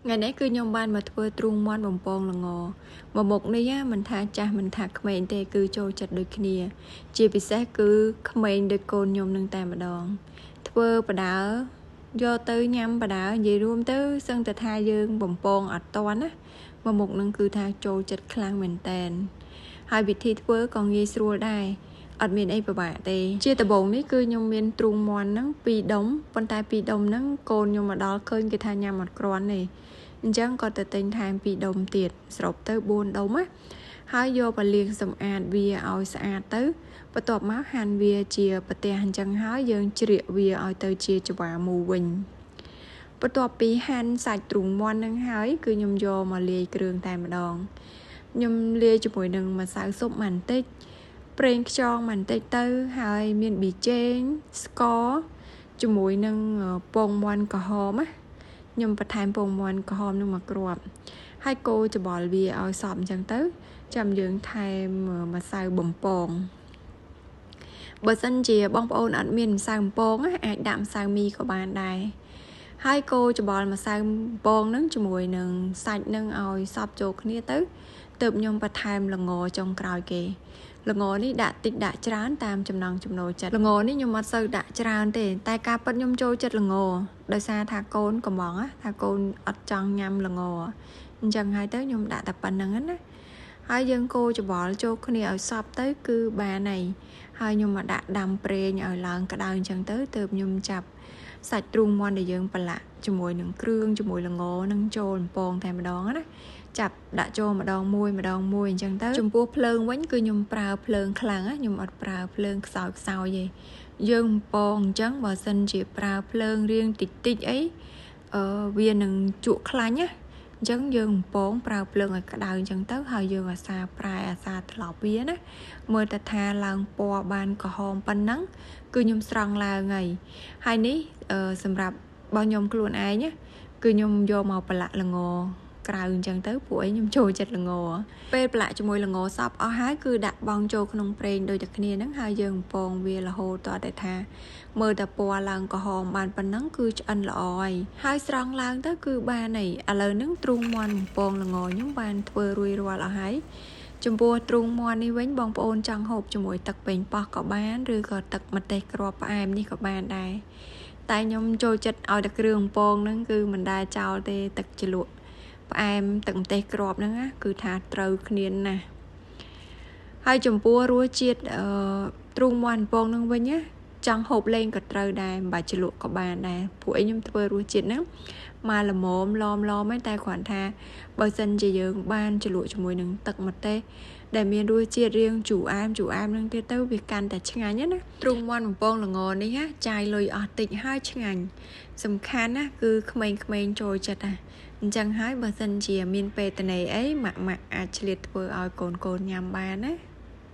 ngày nãy cứ nhom ban mà thưa trung món bồng bông là ngò mà một này á mình tha cha mình thà khmer tê cứ trôi chặt đôi kia chỉ vì sẽ cứ khmer đôi côn nhom nâng tay mà đòn thưa bà đảo do tư nhâm bà đảo gì luôn tư sân tờ tha dương bồng bông ở toán á mà một nâng cứ tha trôi chặt khlang mình tàn hai vị thi thưa còn nghe xua đai ở miền ấy bà tê chia tờ bồng ní cứ nhom miền trung món nâng pi đống con tai pi đống nâng côn nhom mà đó khơi cái tha nhâm mặt cron này chẳng có thể tình tham bị đồng tiệt sọc tới buôn đâu á hai vô và liền sầm ạt vía ao sạch tới và tọt máu hàn vía chia và tè hành chẳng hai dương chia vía ao tới chia cho bà mù quỳnh và tọt bị hàn sạch trùng mòn nâng hái cứ nhom vô mà liệt trường tại mà đòn nhom liệt cho mỗi nâng mà sáng sốt màn tích preng cho màn tích tới hai miền bị trên có cho mỗi nâng bông mòn cỏ hòm á nhomประทานពងមាន់ក្រហមនឹងមកគ្រាប់ហើយកូរច្បល់វាឲ្យសប់អញ្ចឹងទៅចាំយើងថែមម្សៅបំពងបើសិនជាបងប្អូនអត់មានម្សៅបំពងអាចដាក់ម្សៅមីក៏បានដែរហើយកូរច្បល់ម្សៅបំពងនឹងជាមួយនឹងសាច់នឹងឲ្យសប់ចូលគ្នាទៅទើបខ្ញុំបន្ថែមល្ងចុងក្រោយគេល្ងនេះដាក់តិចដាក់ច្រើនតាមចំណង់ចំណូលចិត្តល្ងនេះខ្ញុំអត់សូវដាក់ច្រើនទេតែការប៉ັດខ្ញុំចូលចិត្តល្ងដោយសារថាកូនកំងថាកូនអត់ចង់ញ៉ាំល្ងអញ្ចឹងហើយទៅខ្ញុំដាក់តែប៉ុណ្្នឹងណាហើយយើងកូរច្បល់ចូលគ្នាឲ្យសព្វទៅគឺបានហើយហើយខ្ញុំមកដាក់ដាំប្រេងឲ្យឡើងក្តៅអញ្ចឹងទៅទើបខ្ញុំចាប់សាច់ទ្រូងមាន់ដែលយើងប្រឡាក់ជាមួយនឹងគ្រឿងជាមួយល្ងនឹងចូលបំពងតែម្ដងណាចាប់ដាក់ចូលម្ដងមួយអញ្ចឹងទៅចំពោះភ្លើងវិញគឺខ្ញុំប្រើភ្លើងខ្លាំងខ្ញុំអត់ប្រើភ្លើងខ្សោយទេយើងបំពងអញ្ចឹងបើសិនជាប្រើភ្លើងរៀងតិចអីវានឹងជក់ខ្លាញ់ណាអញ្ចឹងយើងបំពងប្រើភ្លើងឲ្យក្តៅអញ្ចឹងទៅហើយយើងអាសាប្រែអាសាថ្លប់វាណាមើលតែថាឡើងពណ៌បានក្រហមប៉ុណ្ណឹងគឺខ្ញុំស្រង់ឡើងហើយនេះសម្រាប់របស់ខ្ញុំខ្លួនឯងណាគឺខ្ញុំយកមកប្រឡាក់ល្ងក្រៅអញ្ចឹងទៅពួកឯងខ្ញុំចូលចិត្តល្ងពេលប្រឡាក់ជាមួយល្ងសពអស់ហើយគឺដាក់បង់ចូលក្នុងប្រេងដូចតែគ្នាហ្នឹងហើយយើងបំពងវារហូតដល់តែថាមើលតែពណ៌ឡើងក្រហមបានប៉ុណ្ណឹងគឺឆ្អិនល្អហើយស្រង់ឡើងទៅគឺបានហើយឥឡូវហ្នឹងទ្រូងមាន់បំពងល្ងខ្ញុំបានធ្វើរួចរាល់អស់ហើយចំពោះទ្រូងមាន់នេះវិញបងប្អូនចង់ហូបជាមួយទឹកប៉េងប៉ោះក៏បានឬក៏ទឹកម្ទេសគ្រាប់ផ្អែមនេះក៏បានដែរតែខ្ញុំចូលចិត្តឲ្យតែគ្រឿងបំពងហ្នឹងគឺមិនដែលចោលទេទឹកជ្រលក់ផ្អែមទឹកម្ទេសគ្រាប់ហ្នឹងគឺថាត្រូវគ្នាណាស់ហើយចំពោះរសជាតិទ្រូងមាន់បំពងហ្នឹងវិញណាចង់ហូបលេងក៏ត្រូវដែរមិនបាច់ជ្រលក់ក៏បានដែរពួកឯងខ្ញុំធ្វើរសជាតិហ្នឹងមកល្មមឡមតែគ្រាន់ថាបើសិនជាយើងបានជ្រលក់ជាមួយនឹងទឹកម្ទេសដែលមានរសជាតិរៀងជូរអែមហ្នឹងទៀតទៅវាកាន់តែឆ្ងាញ់ណាទ្រូងមាន់បំពងល្ងនេះចាយលុយអស់តិចហើយឆ្ងាញ់សំខាន់ណាគឺក្មេងៗចូលចិត្តអញ្ចឹងហើយបើសិនជាមានពេទ្យន័យអីម៉ាក់អាចឆ្លៀតធ្វើឲ្យកូនញ៉ាំបានណា